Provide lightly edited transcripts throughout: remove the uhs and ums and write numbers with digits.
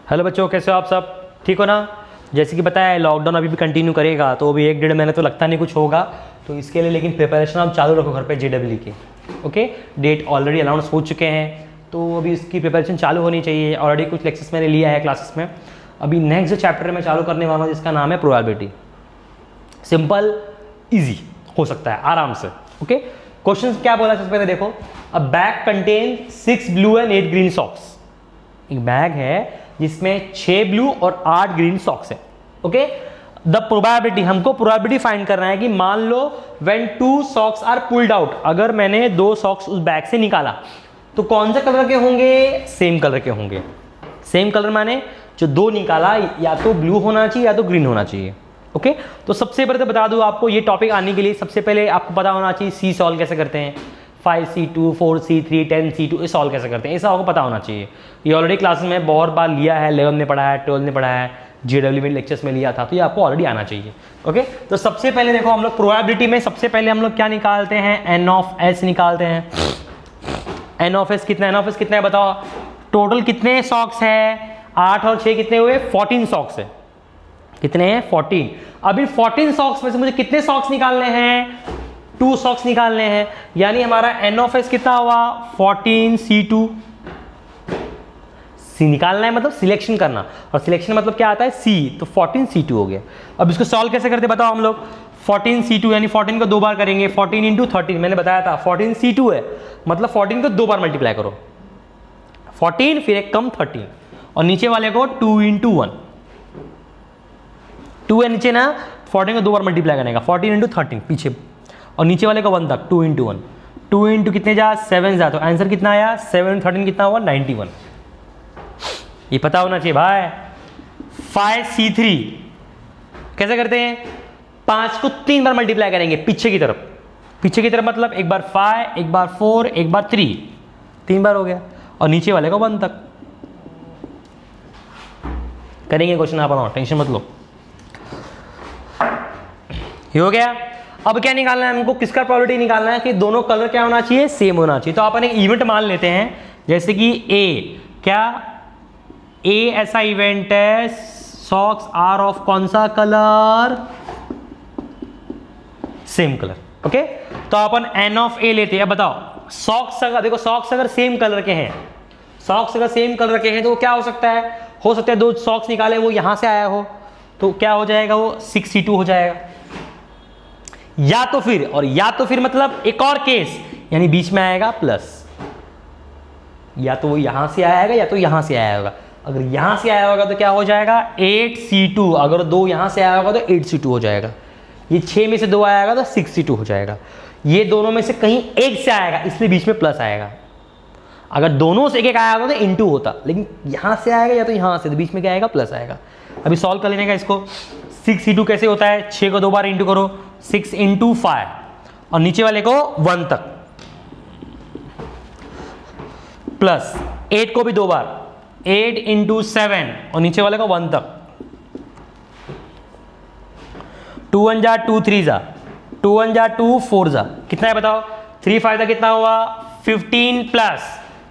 Hello बच्चों, कैसे हो आप सब? ठीक हो ना? जैसे कि बताया है लॉकडाउन अभी भी कंटिन्यू करेगा, तो अभी 1-1.5 महीने तो लगता नहीं कुछ होगा, तो इसके लिए लेकिन प्रिपरेशन आप चालू रखो घर पे JEE की। ओके, डेट ऑलरेडी अनाउंस हो चुके हैं, तो अभी इसकी प्रिपरेशन चालू होनी चाहिए। ऑलरेडी कुछ लेक्चर्स मैंने लिया है क्लासेस में। अभी नेक्स्ट जो चैप्टर मैं चालू करने वाला हूँ जिसका नाम है प्रोबेबिलिटी। सिंपल ईजी हो सकता है आराम से। ओके, क्वेश्चन क्या बोला सबसे पहले देखो। A bag contain 6 blue and 8 green socks. एक बैग है जिसमें 6 ब्लू और 8 ग्रीन सॉक्स है। ओके, द प्रोबेबिलिटी, हमको प्रोबेबिलिटी फाइंड करना है कि मान लो when 2 socks are pulled out, अगर मैंने 2 सॉक्स उस बैग से निकाला तो कौन से कलर के होंगे? सेम कलर के होंगे। सेम कलर माने जो 2 निकाला या तो ब्लू होना चाहिए या तो ग्रीन होना चाहिए। ओके, तो सबसे पहले तो बता दूं आपको, ये टॉपिक आने के लिए सबसे पहले आपको पता होना चाहिए सी सॉल्व कैसे करते हैं, 5C2 4C3 10C2 ये सॉल्व कैसे करते हैं, ऐसा आपको पता होना चाहिए। ये ऑलरेडी क्लासेस में बहुत बार लिया है, 11 में पढ़ा है, 12 में पढ़ा है, JEE में लेक्चर्स में लिया था, तो ये आपको ऑलरेडी आना चाहिए। ओके, तो सबसे पहले देखो हम लोग प्रोबेबिलिटी में सबसे पहले हम लोग क्या निकालते हैं? N ऑफ S निकालते हैं। N ऑफ S कितना है बताओ? टोटल कितने सॉक्स है? 8 और 6 कितने हुए? 14 सॉक्स है। कितने हैं? 14। अब इन 14 सॉक्स में से मुझे कितने सॉक्स निकालने हैं? 2 सॉक्स निकालने हैं। यानी हमारा N ऑफ S कितना हुआ? 14C2। C निकालना है मतलब सिलेक्शन करना, और सिलेक्शन मतलब क्या आता है? C, तो 14C2 हो गया। अब इसको सॉल्व कैसे करते बताओ हम लोग? 14C2 यानी 14 को 2 बार करेंगे, 14 इंटू 13 मैंने बताया था 14C2 है, मतलब 14 को 2 बार मल्टीप्लाई करो, 14 फिर एक कम 13, और नीचे वाले को 2 इंटू 1, 2 है नीचे ना, 14 को 2 बार मल्टीप्लाई करेगा, 14 इंटू 13 पीछे, और नीचे वाले को 1 तक, 2 इंटू 1, 2 इंटू कितने जा? 7 जा, तो आंसर कितना आया? 7 13 कितना हुआ? 91। ये पता होना चाहिए भाई। 5C3 कैसे करते हैं? 5 को 3 बार मल्टीप्लाई करेंगे पीछे की तरफ मतलब एक बार 5, एक बार 4, एक बार 3, 3 बार हो गया, और नीचे वाले को 1 तक करेंगे। क्वेश्चन आप बनाओ, टेंशन मत लो। ये हो गया। अब क्या निकालना है हमको? किसका प्रोबेबिलिटी निकालना है कि दोनों कलर क्या होना चाहिए? सेम होना चाहिए। तो अपन एक इवेंट मान लेते हैं, जैसे कि A, क्या A ऐसा इवेंट है, सॉक्स आर ऑफ कौन सा कलर? Same colour. ओके, तो अपन N ऑफ A लेते हैं। अब बताओ सॉक्स अगर देखो, सॉक्स अगर सेम कलर के हैं, तो क्या हो सकता है? 2 सॉक्स निकाले, वो यहां से आया हो, तो क्या हो जाएगा? वो 6C2 हो जाएगा। या तो फिर मतलब एक और केस, यानी बीच में आएगा प्लस, या तो वो यहां से आएगा या तो यहां से आया होगा। अगर यहां से आया होगा तो क्या हो जाएगा? 8C2। अगर 2 यहां से आया होगा तो 8C2 हो जाएगा। ये 6 में से 2 आया होगा तो 6C2 हो जाएगा। ये दोनों में से कहीं एक से आएगा, इसलिए बीच में प्लस आएगा। अगर दोनों से एक आया होगा तो इंटू होता, लेकिन यहां से आएगा या तो यहां से, तो बीच में क्या आएगा? प्लस आएगा। अभी सॉल्व कर लेने का इसको। 6C2 कैसे होता है? 6 को 2 बार इंटू करो, 6 इंटू 5, और नीचे वाले को 1 तक, प्लस 8 को भी 2 बार, 8 इंटू 7, और नीचे वाले को 1 तक, 2 1 जा 2 3 जा, 2 1 जा 2 4 जा, कितना है बताओ? 3 5 कितना हुआ? 15 प्लस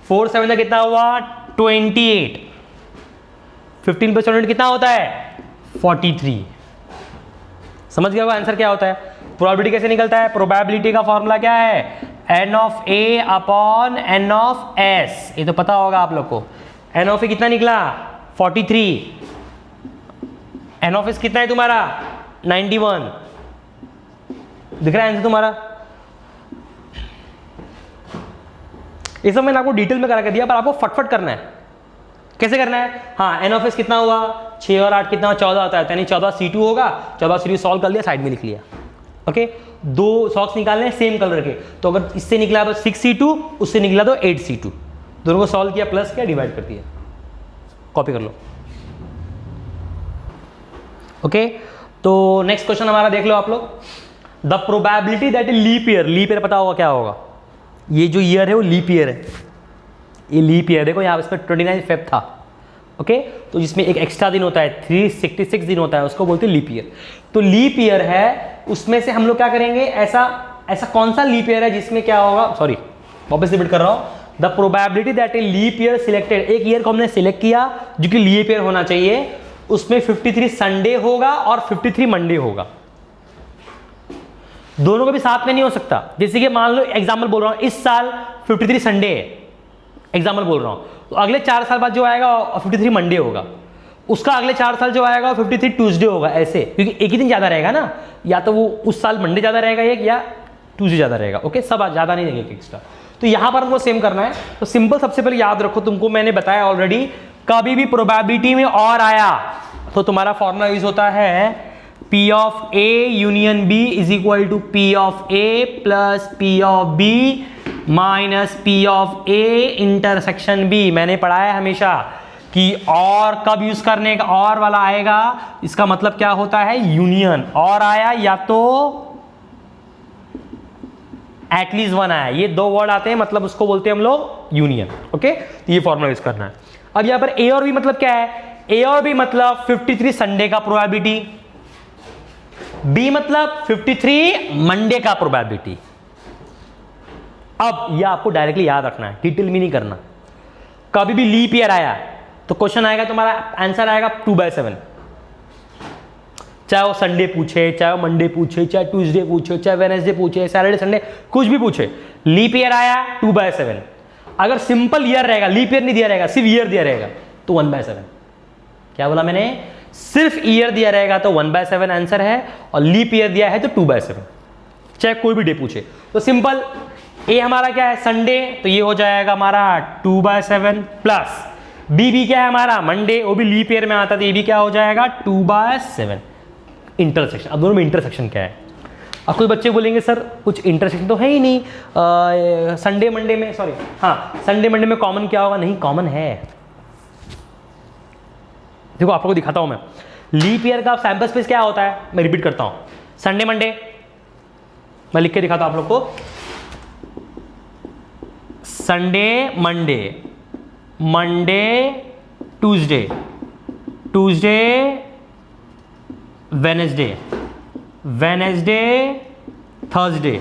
4 7 कितना हुआ? 28। 15 प्लस 28 कितना होता है? 43। समझ गया आंसर क्या होता है? प्रोबेबिलिटी कैसे निकलता है? प्रोबेबिलिटी का फॉर्मूला क्या है? N of A upon N of S। ये तो पता होगा आप लोग को। N ऑफ A कितना निकला? 43। N ऑफ S कितना है तुम्हारा? 91। दिख रहा है आंसर तुम्हारा? ये सब मैंने आपको डिटेल में करा के दिया, पर आपको फटफट करना है। कैसे करना है? हाँ, N ऑफ S कितना हुआ? 6 और 8 कितना? 14 होता है, यानी 14C2 होगा। 14C2 सॉल्व कर लिया, साइड में लिख लिया। ओके, 2 सॉक्स निकालने हैं सेम कलर के, तो अगर इससे निकला तो 6C2, उससे निकला तो 8C2, दोनों को सॉल्व किया, प्लस किया, डिवाइड कर दिया। कॉपी कर लो। ओके, तो नेक्स्ट क्वेश्चन हमारा देख लो आप लोग। The probability that leap year पता होगा क्या होगा? ये जो ईयर है वो लीप ईयर है। ये लीप ईयर देखो, यहाँ पर 29 फेब था। ओके, तो जिसमें एक एक्स्ट्रा दिन होता है, 366 दिन होता है, उसको बोलते हैं लीप ईयर। तो लीप ईयर है, उसमें से हम लोग क्या करेंगे? ऐसा कौन सा लीप ईयर है जिसमें क्या होगा? सॉरी, वापस रिपीट कर रहा हूं। The probability that a leap year selected, एक ईयर को हमने सिलेक्ट किया जो कि लीप ईयर होना चाहिए, उसमें 53 संडे होगा और 53 मंडे होगा। दोनों को भी साथ में नहीं हो सकता। जैसे कि मान लो एग्जाम्पल बोल रहा हूं, इस साल 53 संडे है, एग्जाम्पल बोल रहा हूं, तो अगले 4 साल बाद जो आएगा 53 मंडे होगा, उसका अगले 4 साल जो आएगा 53 ट्यूसडे होगा, ऐसे, क्योंकि एक ही दिन ज्यादा रहेगा ना, या तो वो उस साल मंडे ज्यादा रहेगा एक, या ट्यूसडे ज्यादा रहेगा। ओके, सब ज्यादा नहीं रहेगा एक्स्ट्रा। तो यहां पर हमको सेम करना है। तो सिंपल सबसे पहले याद रखो, तुमको मैंने बताया ऑलरेडी, कभी भी प्रोबेबिलिटी में और आया तो तुम्हारा फॉर्मूला यूज होता है P of A union B is equal to P of A plus P of B minus P of A intersection B। मैंने पढ़ा है हमेशा कि और कब यूज करने का, और वाला आएगा, इसका मतलब क्या होता है, यूनियन। और आया या तो एटलीस्ट वन आया, ये दो वर्ड आते हैं, मतलब उसको बोलते हैं हम लोग यूनियन। ओके, तो ये फॉर्मूला यूज करना है। अब यहां पर A और B मतलब क्या है, A और B मतलब 53 संडे का प्रोबेबिलिटी, B मतलब 53 मंडे का प्रोबेबिलिटी। अब ये आपको डायरेक्टली याद रखना है, डिटेल में नहीं करना। कभी भी लीप ईयर आया तो क्वेश्चन आएगा, तुम्हारा आंसर आएगा 2/7, चाहे वो संडे पूछे, चाहे वो मंडे पूछे, चाहे ट्यूसडे पूछे, चाहे वेडनेसडे पूछे, सैटरडे संडे कुछ भी पूछे, लीप ईयर आया 2/7। अगर सिंपल ईयर रहेगा, लीप ईयर नहीं दिया रहेगा, सिर्फ ईयर दिया रहेगा, तो 1/7। क्या बोला मैंने, सिर्फ ईयर दिया रहेगा तो 1/7 आंसर है, और लीप ईयर दिया है तो 2/7, चाहे कोई भी डे पूछे। तो सिंपल ए हमारा क्या है, संडे, तो ये हो जाएगा हमारा 2/7 प्लस बी क्या है हमारा, मंडे, वो भी लीप ईयर में आता है, तो ये भी क्या हो जाएगा 2/7 इंटरसेक्शन। अब दोनों में इंटरसेक्शन क्या है। अब कुछ बच्चे बोलेंगे सर कुछ इंटरसेक्शन तो है ही नहीं, संडे मंडे में, सॉरी हाँ, संडे मंडे में कॉमन क्या होगा, नहीं कॉमन है। देखो आप लोगों को दिखाता हूं मैं, लीप ईयर का सैंपल स्पेस क्या होता है, मैं रिपीट करता हूं, संडे मंडे, मैं लिख के दिखाता हूं आप लोग को, Sunday Monday, Monday Tuesday, Tuesday Wednesday, Wednesday Thursday,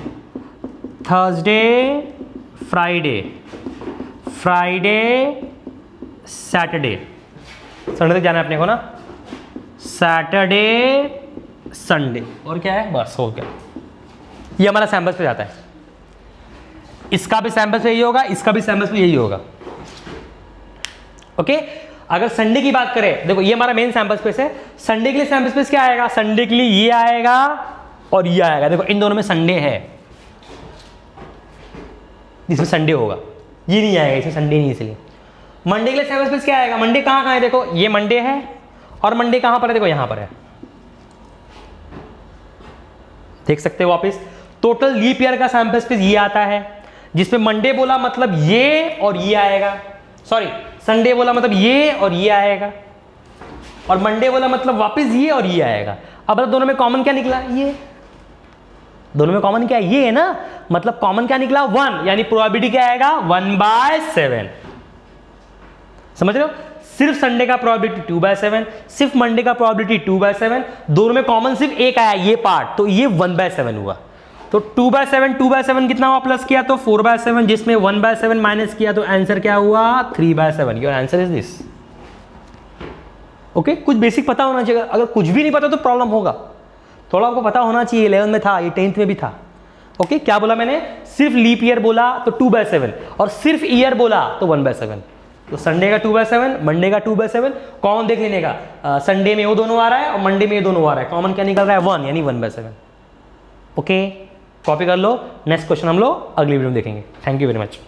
Thursday Friday, Friday Saturday, Sunday तक जाना है अपने को ना, सैटरडे संडे, और क्या है, बस हो गया। ये हमारा सैंपल पे जाता है, इसका भी सैंपल पे यही होगा, इसका भी सैंपल पे यही होगा। ओके, अगर संडे की बात करें, देखो ये हमारा मेन सैंपल स्पेस है, संडे के लिए सैंपल स्पेस क्या आएगा, संडे के लिए ये आएगा और ये आएगा, देखो इन दोनों में संडे है, इसमें संडे होगा, ये नहीं आएगा, इसमें संडे नहीं, इसलिए मंडे के लिए सैंपल स्पेस क्या आएगा, मंडे कहां है, देखो ये मंडे है, और मंडे कहां पर है, देखो यहां पर है, देख सकते हो वापस। टोटल लीप ईयर का सैंपल स्पेस ये आता है, जिसमें मंडे बोला मतलब ये और ये आएगा, सॉरी संडे बोला मतलब ये और ये आएगा, और मंडे बोला मतलब वापस ये और ये आएगा। अब दोनों में कॉमन क्या निकला, ये दोनों में कॉमन क्या है, ये है ना, मतलब कॉमन क्या निकला 1, यानी प्रोबेबिलिटी क्या आएगा 1/7। समझ रहे हो, सिर्फ संडे का प्रोबेबिलिटी 2/7, सिर्फ मंडे का प्रोबेबिलिटी 2/7, दोनों में कॉमन सिर्फ एक आया ये पार्ट, तो ये 1/7 हुआ। तो 2/7 कितना हुआ, प्लस किया तो 4/7, जिसमें 1/7 माइनस किया तो आंसर क्या हुआ 3/7। Your answer is this. Okay, कुछ बेसिक पता होना चाहिए, अगर कुछ भी नहीं पता तो प्रॉब्लम होगा, थोड़ा आपको पता होना चाहिए। 11th में था, ये 10th में भी था। ओके, क्या बोला मैंने, सिर्फ लीप ईयर बोला तो 2/7, और सिर्फ ईयर बोला तो 1/7। तो संडे का 2/7, मंडे का 2/7, कॉमन देख लेने का, संडे में वो दोनों आ रहा है और मंडे में ये दोनों आ रहा है, कॉमन क्या निकल रहा है 1, यानी 1/7। ओके, कॉपी कर लो, नेक्स्ट क्वेश्चन हम लोग अगली वीडियो में देखेंगे। Thank you very much.